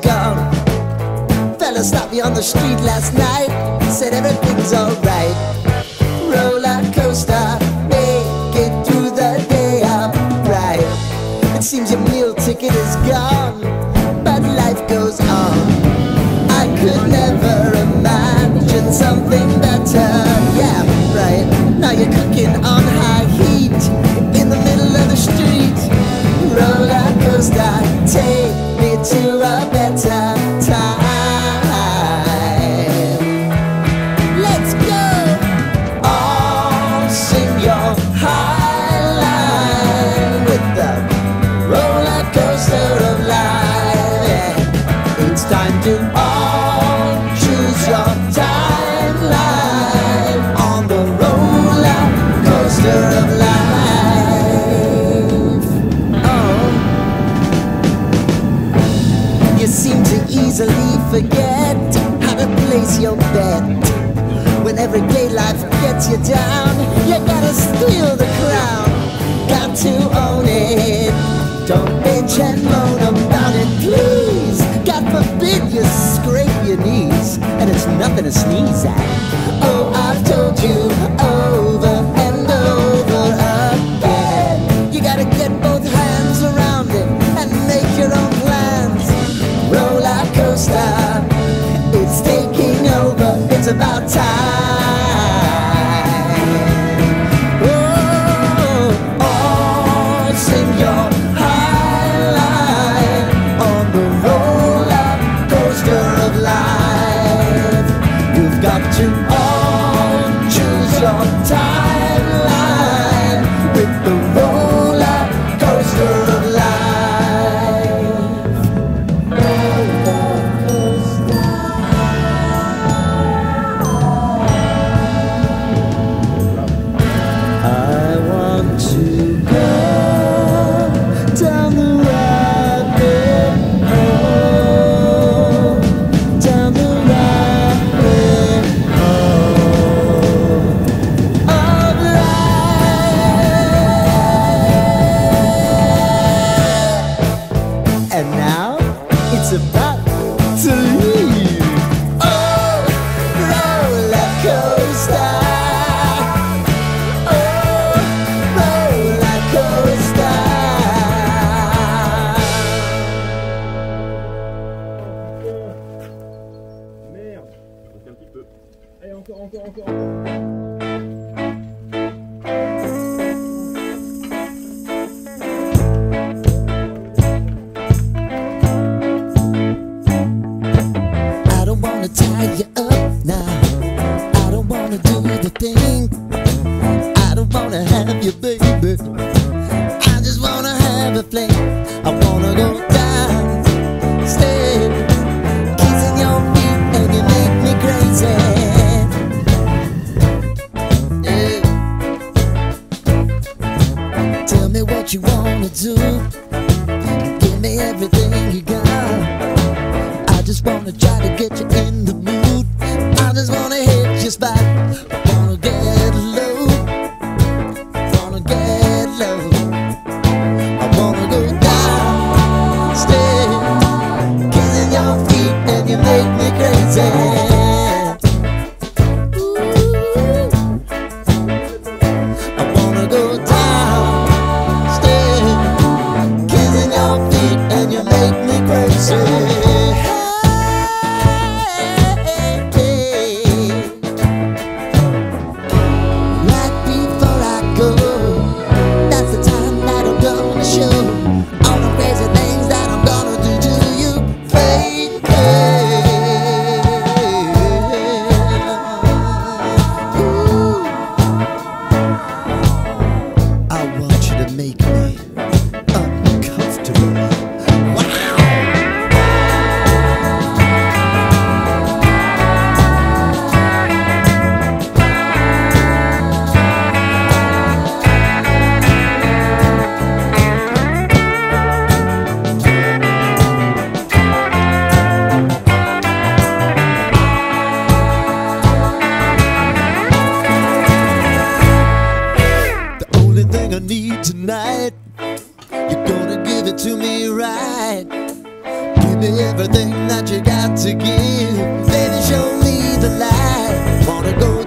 gone. Fella stopped me on the street last night, said everything's alright. Roller coaster, make it through the day upright. It seems your meal ticket is gone, but life goes on. I could never imagine something better. Yeah, right. Now you're cooking on high heat in the middle of the street. Roller coaster, take me to a better time. Let's go! All sing your high line with the roller coaster of life. Yeah. It's time to all choose your timeline on the roller coaster of life. Oh, you seem to easily forget how to place your bet. When everyday life gets you down, you gotta steal the crown. Got to own it. Don't bitch and moan about it, please. God forbid you scrape your knees, and it's nothing to sneeze at. Oh, I've told you over and over again, you gotta get both hands around it and make your own plans. Roller coaster, it's taking over, it's about time. Oh, oh, sing your high line on the roller coaster of life. You've got to all choose your timeline with the roller coaster of life. Roller coaster. I want to go down the rabbit hole, down the rabbit hole of life. And now it's about to leave. Oh, roller coaster. Oh, roller coaster. Merde, donc un petit peu. Allez, encore. I don't wanna tie you up now. I don't wanna do the thing. I don't wanna have you, baby. I just wanna have a fling. I wanna go down, stay, kissing your feet, and you make me crazy. Yeah. Tell me what you wanna do. Give me everything you got. I just wanna try to get you in the mood. I just wanna hit your spot. Wanna get low. Wanna get low. I wanna go down, stay, kissing your feet, and you make me crazy. I wanna go down, stay, kissing your feet, and you make me crazy. Right before I go, that's the time that I'm gonna show all the crazy things that I'm gonna do to you, baby. everything that you got to give. Baby, show me the light. Wanna go